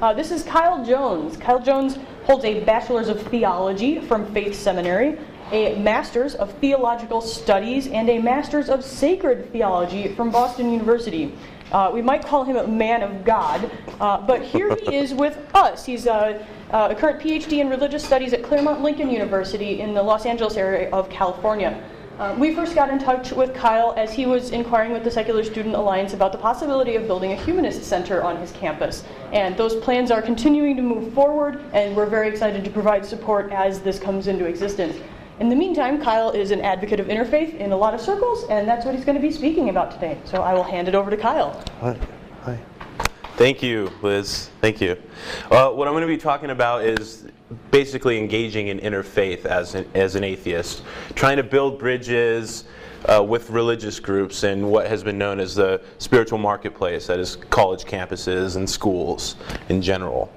This is Kile Jones. Kile Jones holds a Bachelors of Theology from Faith Seminary, a Masters of Theological Studies, and a Masters of Sacred Theology from Boston University. We might call him a man of God, but here he is with us. He's a current Ph.D. in Religious Studies at Claremont Lincoln University in the Los Angeles area of California. We first got in touch with Kyle as he was inquiring with the Secular Student Alliance about the possibility of building a humanist center on his campus. And those plans are continuing to move forward, and we're very excited to provide support as this comes into existence. In the meantime, Kyle is an advocate of interfaith in a lot of circles, and that's what he's going to be speaking about today. So I will hand it over to Kyle. Hi. Thank you, Liz. Thank you. What I'm going to be talking about is basically engaging in interfaith as an atheist, trying to build bridges with religious groups in what has been known as the spiritual marketplace, that is college campuses and schools in general.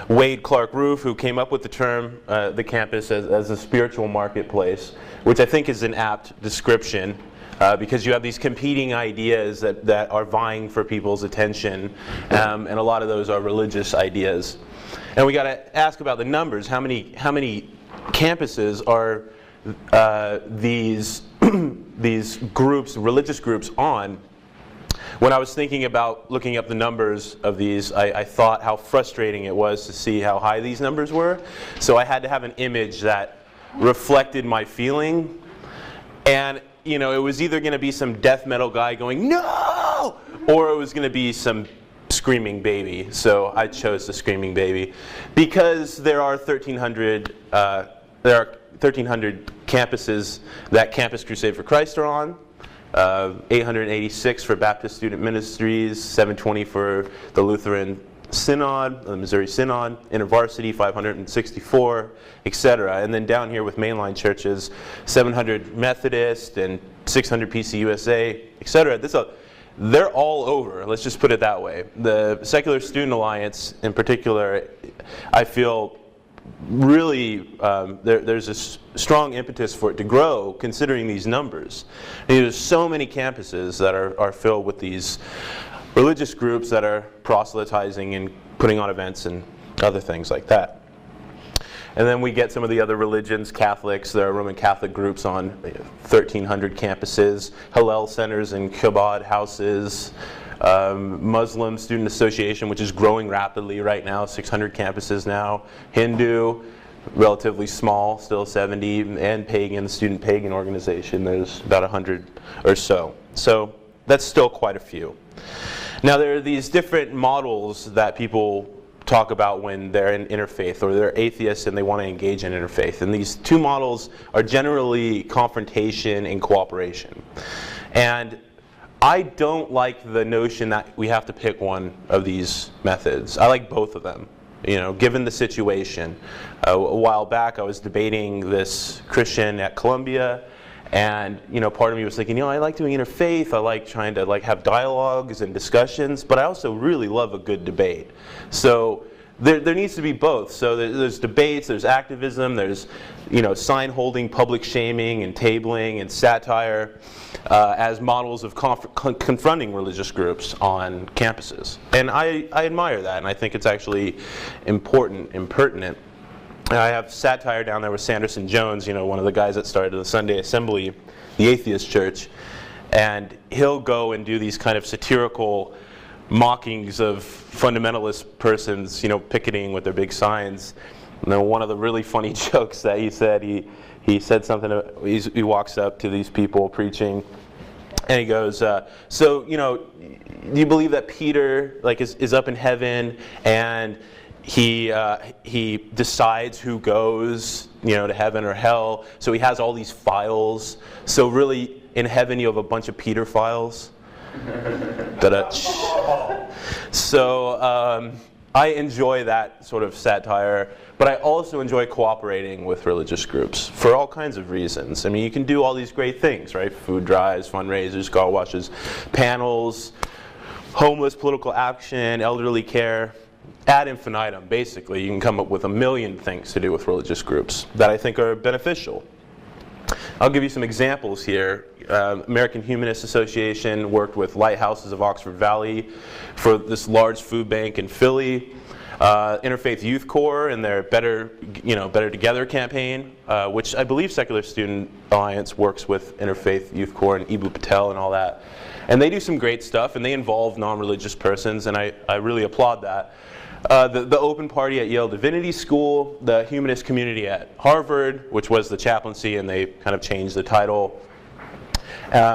Wade Clark Roof, who came up with the term, the campus as a spiritual marketplace, which I think is an apt description, because you have these competing ideas that are vying for people's attention, and a lot of those are religious ideas. And we got to ask about the numbers. How many campuses are these these groups, religious groups, on? When I was thinking about looking up the numbers of these, I thought how frustrating it was to see how high these numbers were. So I had to have an image that reflected my feeling. And it was either going to be some death metal guy going, "No!" or it was going to be some screaming baby. So I chose the screaming baby because there are 1,300 campuses that Campus Crusade for Christ are on. 886 for Baptist Student Ministries, 720 for the Lutheran Synod, the Missouri Synod, InterVarsity 564, etc. And then down here with mainline churches, 700 Methodist and 600 PCUSA, etc. They're all over, let's just put it that way. The Secular Student Alliance in particular, I feel really there's a strong impetus for it to grow considering these numbers. And there's so many campuses that are filled with these religious groups that are proselytizing and putting on events and other things like that. And then we get some of the other religions, Catholics. There are Roman Catholic groups on 1,300 campuses, Hillel centers and kibbutz houses, Muslim Student Association, which is growing rapidly right now, 600 campuses now, Hindu, relatively small, still 70, and Pagan, the Student Pagan Organization, there's about 100 or so. So that's still quite a few. Now there are these different models that people talk about when they're in interfaith or they're atheists and they want to engage in interfaith. And these two models are generally confrontation and cooperation. And I don't like the notion that we have to pick one of these methods. I like both of them, given the situation. A while back I was debating this Christian at Columbia, and part of me was thinking, I like doing interfaith, I like trying to have dialogues and discussions, but I also really love a good debate. So there needs to be both. So there's debates, there's activism, there's sign holding, public shaming, and tabling and satire as models of confronting religious groups on campuses. And I admire that, and I think it's actually important and pertinent. I have satire down there with Sanderson Jones, one of the guys that started the Sunday Assembly, the atheist church, and he'll go and do these kind of satirical mockings of fundamentalist persons, picketing with their big signs. And then one of the really funny jokes that he said, he said something, he walks up to these people preaching, and he goes, so, do you believe that Peter is up in heaven and he decides who goes, to heaven or hell. So he has all these files. So really, in heaven, you have a bunch of Peter files. So I enjoy that sort of satire, but I also enjoy cooperating with religious groups for all kinds of reasons. I mean, you can do all these great things, right? Food drives, fundraisers, car washes, panels, homeless political action, elderly care. Ad infinitum, basically. You can come up with a million things to do with religious groups that I think are beneficial. I'll give you some examples here. American Humanist Association worked with Lighthouses of Oxford Valley for this large food bank in Philly. Interfaith Youth Corps and their Better Together campaign, which I believe Secular Student Alliance works with Interfaith Youth Corps and Ibu Patel and all that. And they do some great stuff, and they involve non-religious persons, and I really applaud that. The Open Party at Yale Divinity School, the Humanist Community at Harvard, which was the chaplaincy, and they kind of changed the title.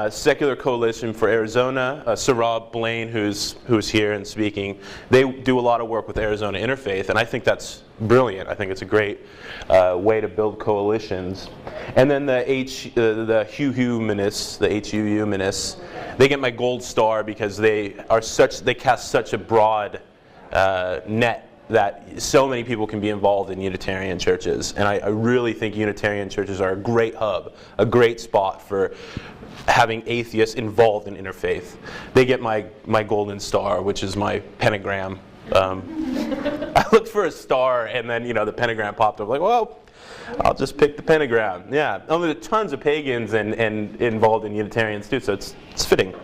Secular Coalition for Arizona, Sarab Blaine, who's here and speaking, they do a lot of work with Arizona Interfaith, and I think that's brilliant. I think it's a great way to build coalitions. And then the Humanists, the HU Humanists, they get my gold star because they cast such a broad net that so many people can be involved in Unitarian churches. And I really think Unitarian churches are a great hub, a great spot for having atheists involved in interfaith. They get my golden star, which is my pentagram. I looked for a star, and then the pentagram popped up. Like, well, I'll just pick the pentagram. Yeah, there are tons of pagans and involved in Unitarians too, so it's fitting.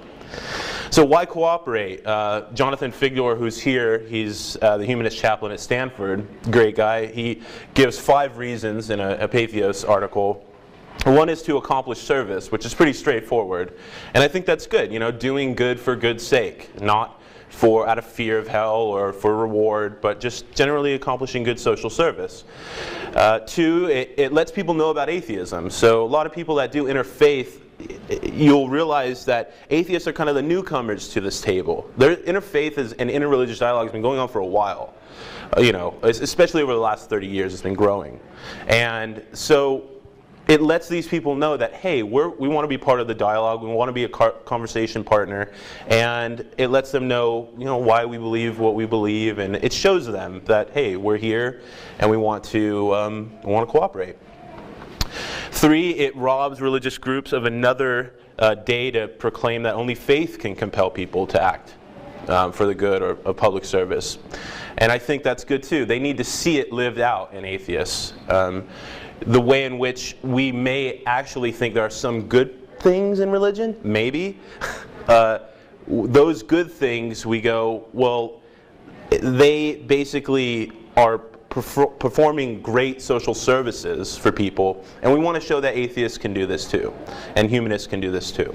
So why cooperate? Jonathan Figdor, who's here, he's the humanist chaplain at Stanford, great guy. He gives 5 reasons in a Patheos article. One is to accomplish service, which is pretty straightforward. And I think that's good, doing good for good's sake, not out of fear of hell or for reward, but just generally accomplishing good social service. 2, it lets people know about atheism. So a lot of people that do interfaith, you'll realize that atheists are kind of the newcomers to this table. Interfaith and interreligious dialogue has been going on for a while. Especially over the last 30 years, it's been growing. And so it lets these people know that, hey, we want to be part of the dialogue, we want to be a conversation partner, and it lets them know, why we believe what we believe, and it shows them that, hey, we're here and we want to cooperate. 3, it robs religious groups of another day to proclaim that only faith can compel people to act for the good or of public service. And I think that's good too. They need to see it lived out in atheists. The way in which we may actually think there are some good things in religion, maybe. Those good things, we go, well, they basically are performing great social services for people, and we want to show that atheists can do this too, and humanists can do this too.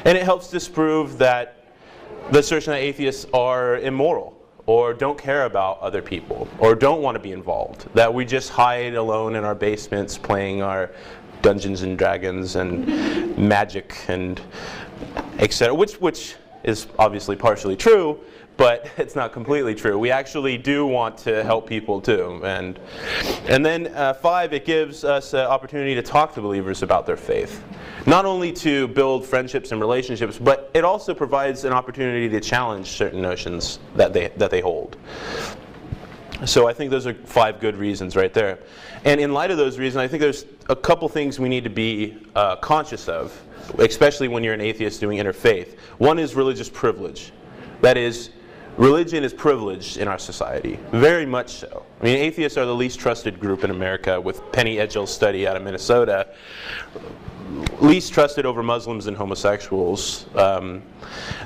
And it helps disprove that the assertion that atheists are immoral, or don't care about other people, or don't want to be involved, that we just hide alone in our basements playing our Dungeons and Dragons and magic and etc., which is obviously partially true, but it's not completely true. We actually do want to help people too. And then 5, it gives us an opportunity to talk to believers about their faith. Not only to build friendships and relationships, but it also provides an opportunity to challenge certain notions that they hold. So I think those are 5 good reasons right there. And in light of those reasons, I think there's a couple things we need to be conscious of, especially when you're an atheist doing interfaith. One is religious privilege. That is, religion is privileged in our society, very much so. I mean, atheists are the least trusted group in America, with Penny Edgell's study out of Minnesota. Least trusted over Muslims and homosexuals.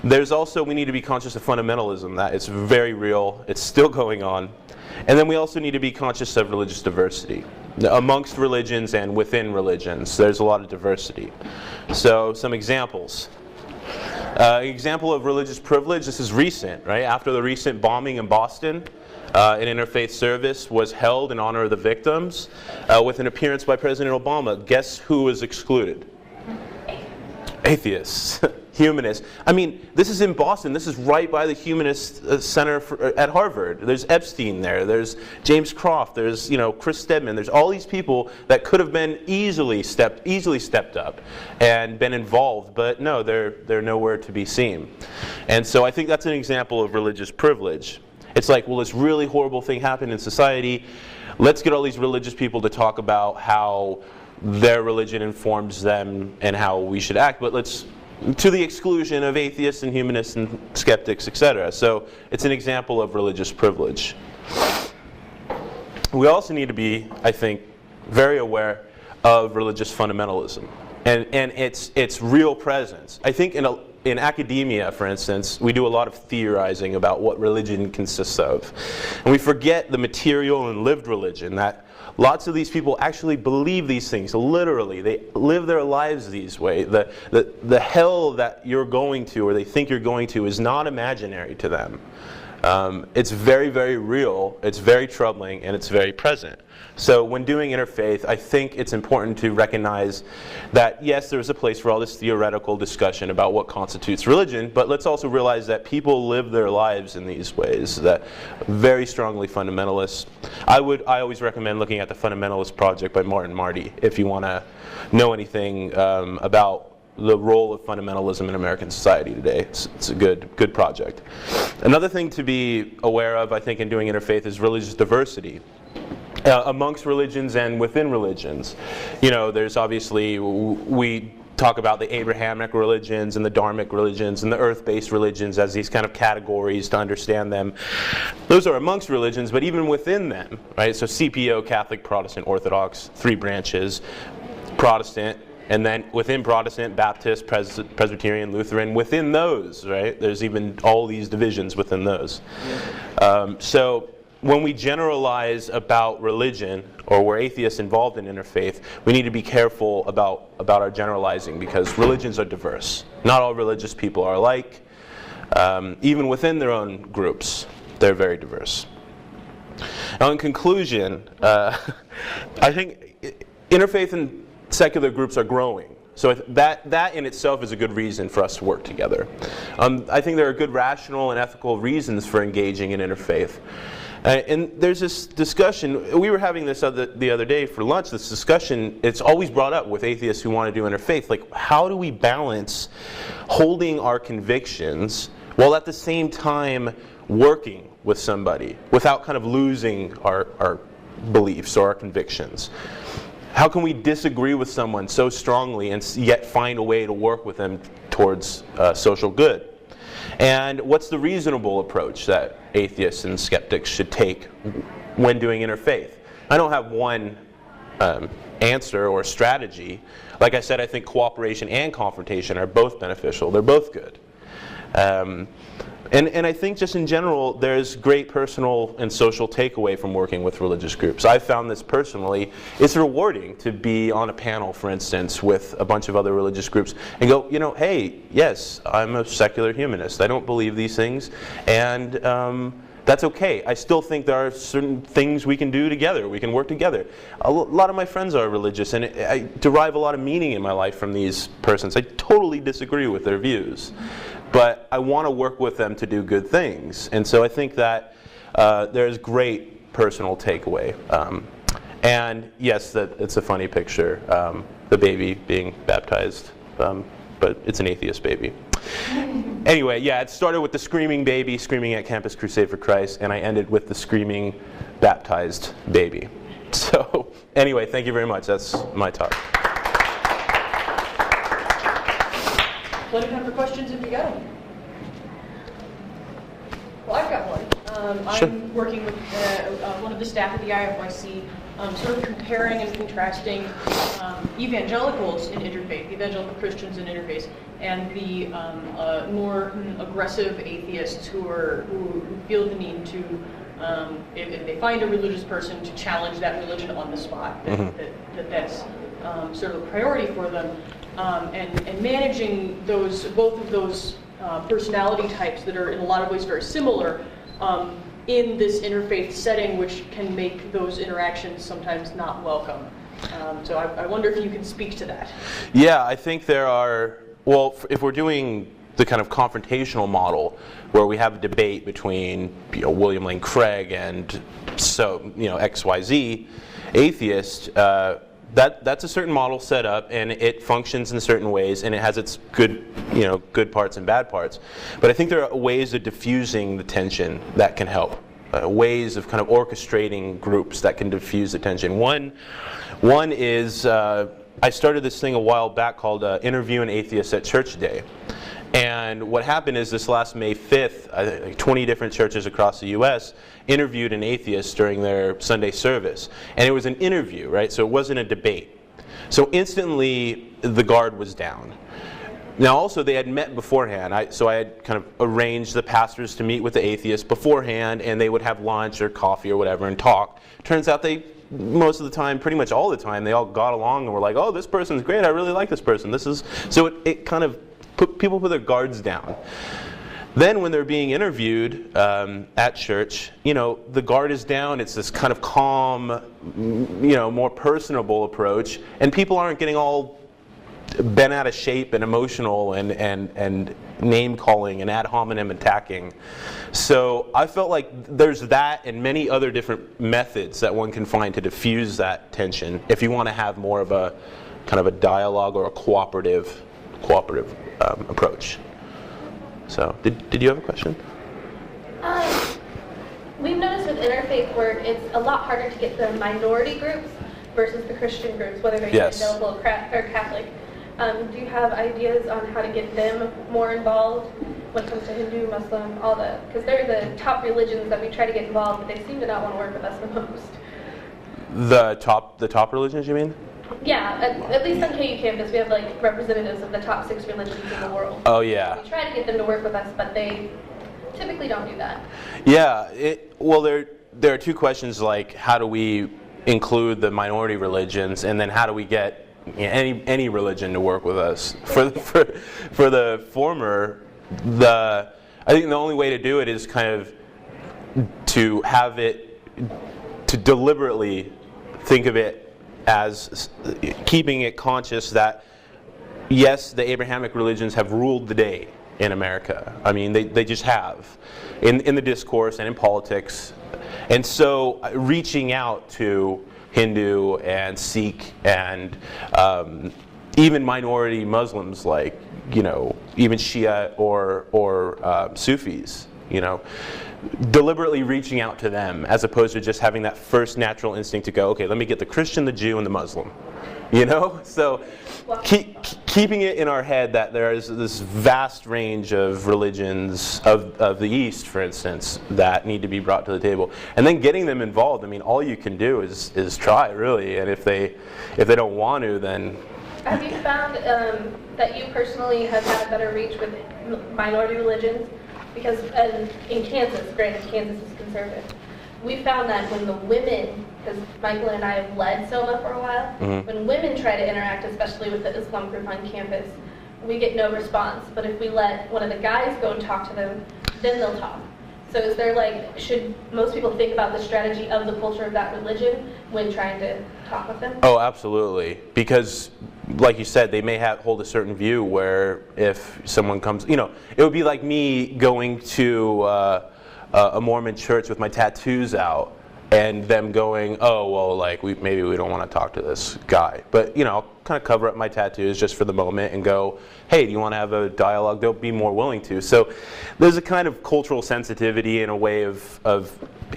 There's also, we need to be conscious of fundamentalism, that it's very real, it's still going on. And then we also need to be conscious of religious diversity. Amongst religions and within religions, there's a lot of diversity. So, some examples. An example of religious privilege, this is recent, right? After the recent bombing in Boston, an interfaith service was held in honor of the victims with an appearance by President Obama. Guess who was excluded? Atheists, humanists. I mean, this is in Boston. This is right by the Humanist Center at Harvard. There's Epstein there. There's James Croft. There's Chris Stedman. There's all these people that could have been easily stepped up and been involved, but no, they're nowhere to be seen. And so I think that's an example of religious privilege. It's like, well, this really horrible thing happened in society. Let's get all these religious people to talk about how their religion informs them and how we should act, but to the exclusion of atheists and humanists and skeptics, etc. So it's an example of religious privilege. We also need to be, I think, very aware of religious fundamentalism. and its real presence. I think in academia, for instance, we do a lot of theorizing about what religion consists of. And we forget the material and lived religion, that lots of these people actually believe these things, literally. They live their lives these way. The hell that you're going to, or they think you're going to, is not imaginary to them. It's very, very real, it's very troubling, and it's very present. So when doing interfaith, I think it's important to recognize that, yes, there's a place for all this theoretical discussion about what constitutes religion, but let's also realize that people live their lives in these ways, that very strongly fundamentalist. I always recommend looking at the Fundamentalist Project by Martin Marty if you want to know anything about the role of fundamentalism in American society today. It's a good project. Another thing to be aware of, I think, in doing interfaith is religious diversity. Amongst religions and within religions. You know, there's obviously, we talk about the Abrahamic religions and the Dharmic religions and the earth-based religions as these kind of categories to understand them. Those are amongst religions, but even within them, right? So CPO, Catholic, Protestant, Orthodox, 3 branches, Protestant, and then within Protestant, Baptist, Presbyterian, Lutheran, within those, right? There's even all these divisions within those. So when we generalize about religion, or we're atheists involved in interfaith, we need to be careful about our generalizing, because religions are diverse. Not all religious people are alike. Even within their own groups, they're very diverse. Now, in conclusion, I think interfaith and secular groups are growing. So that in itself is a good reason for us to work together. I think there are good rational and ethical reasons for engaging in interfaith. And there's this discussion, we were having this the other day for lunch, this discussion, it's always brought up with atheists who want to do interfaith, like how do we balance holding our convictions while at the same time working with somebody without kind of losing our beliefs or our convictions? How can we disagree with someone so strongly and yet find a way to work with them towards social good? And what's the reasonable approach that atheists and skeptics should take when doing interfaith? I don't have one answer or strategy. Like I said, I think cooperation and confrontation are both beneficial. They're both good. And I think just in general, there's great personal and social takeaway from working with religious groups. I've found this personally. It's rewarding to be on a panel, for instance, with a bunch of other religious groups and go, you know, hey, yes, I'm a secular humanist. I don't believe these things. And that's okay. I still think there are certain things we can do together. We can work together. A lot of my friends are religious, and I derive a lot of meaning in my life from these persons. I totally disagree with their views, but I want to work with them to do good things. And so I think that there's great personal takeaway. And yes, it's a funny picture, the baby being baptized, but it's an atheist baby. Anyway, yeah, it started with the screaming baby screaming at Campus Crusade for Christ, and I ended with the screaming baptized baby. So anyway, thank you very much. That's my talk. Plenty of time for questions if you got them. Well, I've got one. Sure. I'm working with one of the staff at the IFYC, sort of comparing and contrasting evangelicals in interfaith, evangelical Christians in interfaith, and the more aggressive atheists who feel the need to, if they find a religious person, to challenge that religion on the spot. That's sort of a priority for them. And managing both of those personality types that are in a lot of ways very similar in this interfaith setting, which can make those interactions sometimes not welcome. So I wonder if you can speak to that. Yeah, I think there are, well, if we're doing the kind of confrontational model where we have a debate between William Lane Craig and XYZ atheist, that's a certain model set up, and it functions in certain ways, and it has its good parts and bad parts. But I think there are ways of diffusing the tension that can help. Ways of kind of orchestrating groups that can diffuse the tension. One is I started this thing a while back called Interviewing Atheists at Church Day. And what happened is this last May 5th, 20 different churches across the U.S. interviewed an atheist during their Sunday service. And it was an interview, right? So it wasn't a debate. So instantly, the guard was down. Now also they had met beforehand, so I had kind of arranged the pastors to meet with the atheists beforehand, and they would have lunch or coffee or whatever and talk. Turns out they, most of the time, pretty much all the time, they all got along and were like, oh, this person's great, I really like this person. So it kind of people put their guards down. Then when they're being interviewed at church, the guard is down, it's this kind of calm, more personable approach, and people aren't getting all bent out of shape and emotional and name calling and ad hominem attacking. So I felt like there's that and many other different methods that one can find to diffuse that tension if you want to have more of a kind of a dialogue or a cooperative approach. So did you have a question? We've noticed with interfaith work, it's a lot harder to get the minority groups versus the Christian groups, whether they're evangelical or Catholic. Do you have ideas on how to get them more involved when it comes to Hindu, Muslim, all the, because they're the top religions that we try to get involved, but they seem to not want to work with us the most. The top religions, you mean? Yeah, at least on KU campus, we have like representatives of the top 6 religions in the world. Oh yeah. We try to get them to work with us, but they typically don't do that. Yeah, well there are 2 questions, like how do we include the minority religions, and then how do we get any religion to work with us. For the former, I think the only way to do it is kind of to have it, to deliberately think of it as keeping it conscious that yes, the Abrahamic religions have ruled the day in America. I mean, they just have in the discourse and in politics, and so reaching out to Hindu and Sikh and even minority Muslims, like even Shia or Sufis, deliberately reaching out to them as opposed to just having that first natural instinct to go, okay, let me get the Christian, the Jew, and the Muslim. So keeping it in our head that there is this vast range of religions of the East, for instance, that need to be brought to the table, and then getting them involved. I mean, all you can do is try, really, and if they don't want to, then. Have you found that you personally have had a better reach with minority religions? Because in Kansas, granted Kansas is conservative, we found that when the women, because Michael and I have led SOMA for a while, when women try to interact, especially with the Islam group on campus, we get no response. But if we let one of the guys go and talk to them, then they'll talk. So is there should most people think about the strategy of the culture of that religion when trying to talk with them? Oh, absolutely. Because, like you said, they may hold a certain view where if someone comes, it would be like me going to a Mormon church with my tattoos out and them going, oh, well, maybe we don't want to talk to this guy. But, I'll kind of cover up my tattoos just for the moment and go, hey, do you want to have a dialogue? They'll be more willing to. So there's a kind of cultural sensitivity and a way of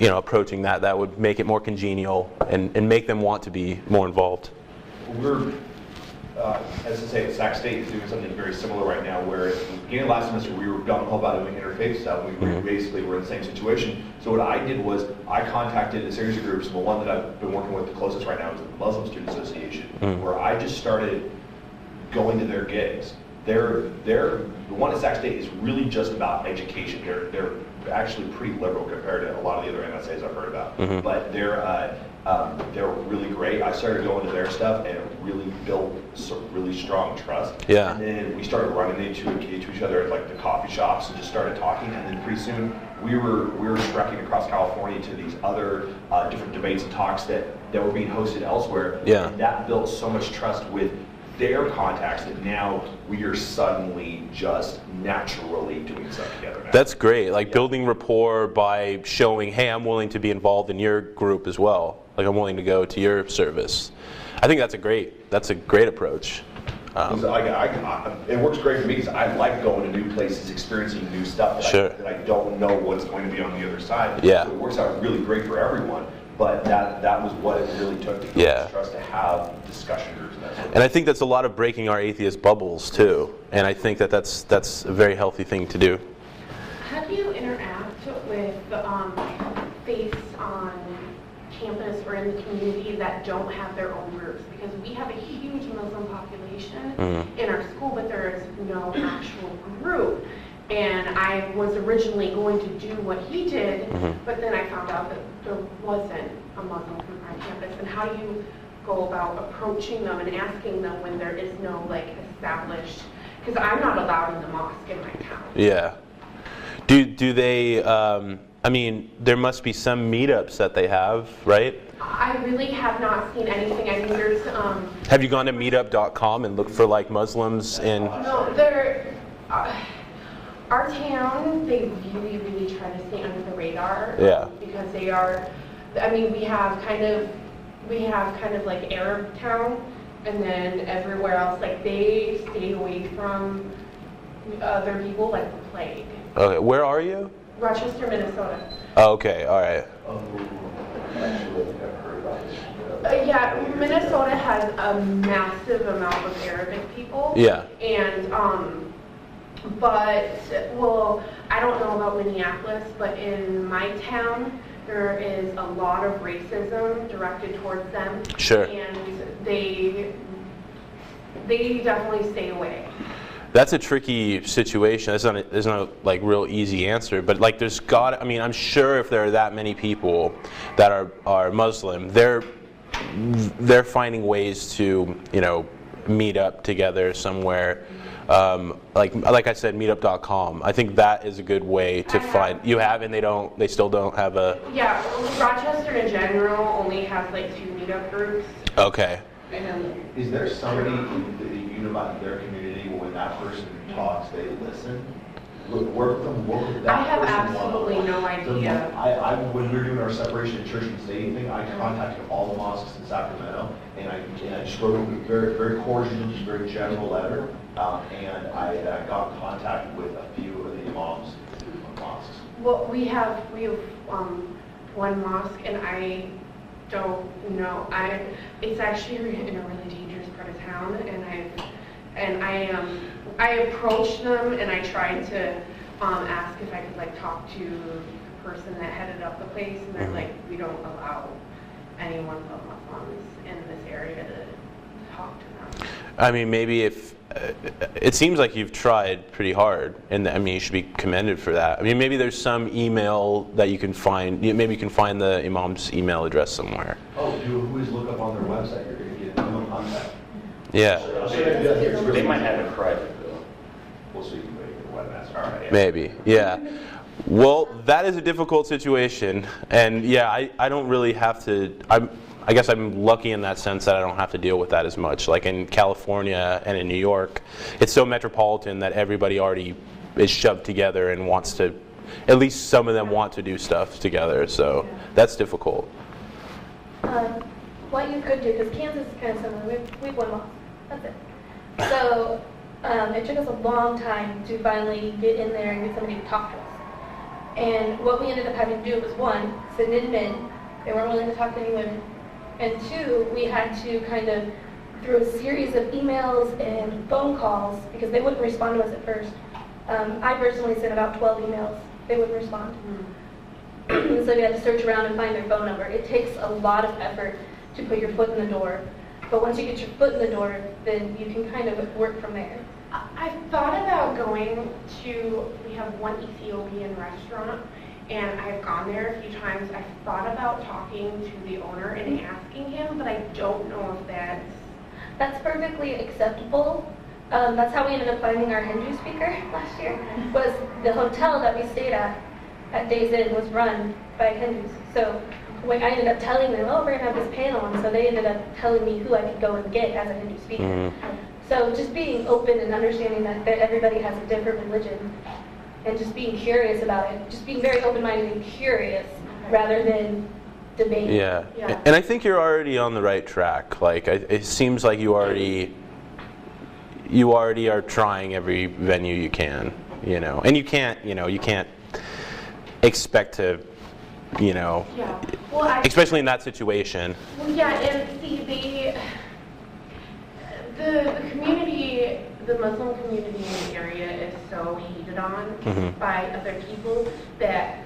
approaching that would make it more congenial and make them want to be more involved. We're, as I say, at Sac State is doing something very similar right now, where at the beginning of last semester we were gung-ho about doing interfaith stuff. We basically were in the same situation. So what I did was I contacted a series of groups. The one that I've been working with the closest right now is the Muslim Student Association, where I just started going to their gigs. The one at Sac State is really just about education. They're actually pretty liberal compared to a lot of the other MSAs I've heard about. But they're really great. I started going to their stuff and it really built some really strong trust. Yeah. And then we started running into each other at the coffee shops and just started talking. And then pretty soon we were trekking across California to these other different debates and talks that were being hosted elsewhere. Yeah. And that built so much trust with their contacts that now we are suddenly just naturally doing stuff together now. That's great, building rapport by showing, hey, I'm willing to be involved in your group as well. I'm willing to go to your service. I think that's a great approach. It works great for me because I like going to new places, experiencing new stuff that I don't know what's going to be on the other side. Yeah. So it works out really great for everyone. But that was what it really took to build trust, to have discussion groups and that sort of thing. And I think that's a lot of breaking our atheist bubbles too. And I think that's a very healthy thing to do. How do you interact with faiths on campus or in the community that don't have their own groups, because we have a huge Muslim population in our school, but there is no actual group. And I was originally going to do what he did, but then I found out that there wasn't a Muslim group on campus. And how do you go about approaching them and asking them when there is no like established, because I'm not allowed in the mosque in my town. Yeah. Do they, I mean, there must be some meetups that they have, right? I really have not seen anything. I mean, there's... Have you gone to meetup.com and looked for like Muslims in... No, our town, they really, really try to stay under the radar. Yeah. Because they are, I mean, we have kind of like Arab town, and then everywhere else, like they stay away from other people like the plague. Okay, where are you? Rochester, Minnesota. Oh, okay, all right. Actually, I've heard about this. Yeah, Minnesota has a massive amount of Arabic people. Yeah. And, but, well, I don't know about Minneapolis, but in my town, there is a lot of racism directed towards them. Sure. And they definitely stay away. That's a tricky situation. There's not like real easy answer, but like there's got. I mean, I'm sure if there are that many people that are Muslim, they're finding ways to meet up together somewhere. Like I said, meetup.com. I think that is a good way to find. You have, and they still don't have a. Yeah, Rochester in general only has like 2 meetup groups. Okay. Is there somebody that you know about their community where when that person talks, they listen? Work with them, work with that I have person absolutely one-on-one. no idea. When we were doing our separation of church and state thing, I contacted all the mosques in Sacramento, and I just wrote a very, very cordial, just very general letter, and I got in contact with a few of the imams of mosques. Well, we have one mosque, and I don't know. It's actually in a really dangerous part of town, and I approached them and I tried to ask if I could like talk to the person that headed up the place, and they're like, we don't allow anyone but Muslims in this area to talk to them. I mean, maybe if it seems like you've tried pretty hard, and I mean, you should be commended for that. I mean, maybe there's some email that you can find. Maybe you can find the imam's email address somewhere. Oh, you always look up on their website. You're going to get no contact. Yeah. They might have it private though. We'll see. You can make it a webmaster. All right. Yeah. Maybe. Yeah. Well, that is a difficult situation, and yeah, I don't really have to. I guess I'm lucky in that sense that I don't have to deal with that as much. Like in California and in New York, it's so metropolitan that everybody already is shoved together and wants to, at least some of them want to do stuff together, so that's difficult. What you could do, because Kansas is kind of similar, we've won lost, that's it. So it took us a long time to finally get in there and get somebody to talk to us. And what we ended up having to do was, one, send in men. They weren't willing to talk to any women. And 2, we had to kind of, through a series of emails and phone calls, because they wouldn't respond to us at first. I personally sent about 12 emails. They wouldn't respond. And so we had to search around and find their phone number. It takes a lot of effort to put your foot in the door. But once you get your foot in the door, then you can kind of work from there. I've thought about going to, we have one Ethiopian restaurant, and I've gone there a few times. I've thought about talking to the owner and asking him, but I don't know if that's perfectly acceptable. That's how we ended up finding our Hindu speaker last year. Was the hotel that we stayed at Days Inn was run by Hindus. So when I ended up telling them, oh, we're gonna have this panel, and so they ended up telling me who I could go and get as a Hindu speaker. So just being open and understanding that everybody has a different religion, and just being curious about it, just being very open-minded and curious rather than debating. Yeah. And I think you're already on the right track. Like it seems like you already are trying every venue you can, and you can't expect to, Well, especially in that situation. Well, yeah, and see, the community, the Muslim community in the area is so hated on by other people that,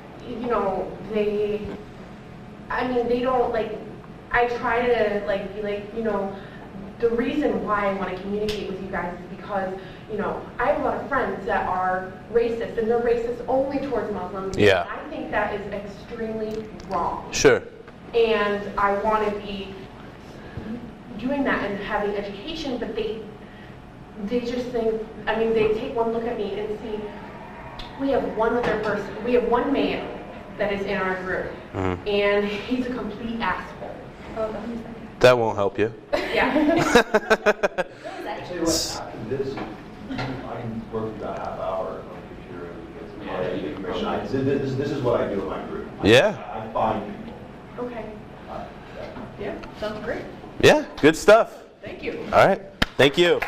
I mean, they don't, like, I try to, like, be like, you know, the reason why I want to communicate with you guys is because, you know, I have a lot of friends that are racist, and they're racist only towards Muslims. Yeah. I think that is extremely wrong. Sure. And I want to be doing that and having education, but they just think, I mean, they take one look at me and see, we have one other person, we have one male that is in our group, and he's a complete asshole. That won't help you. Yeah. Actually, what after this, I can work for about a half hour on the computer and get some information. This is what I do in my group. Yeah. I find people. Okay. Yeah, sounds great. Yeah, good stuff. Thank you. All right. Thank you.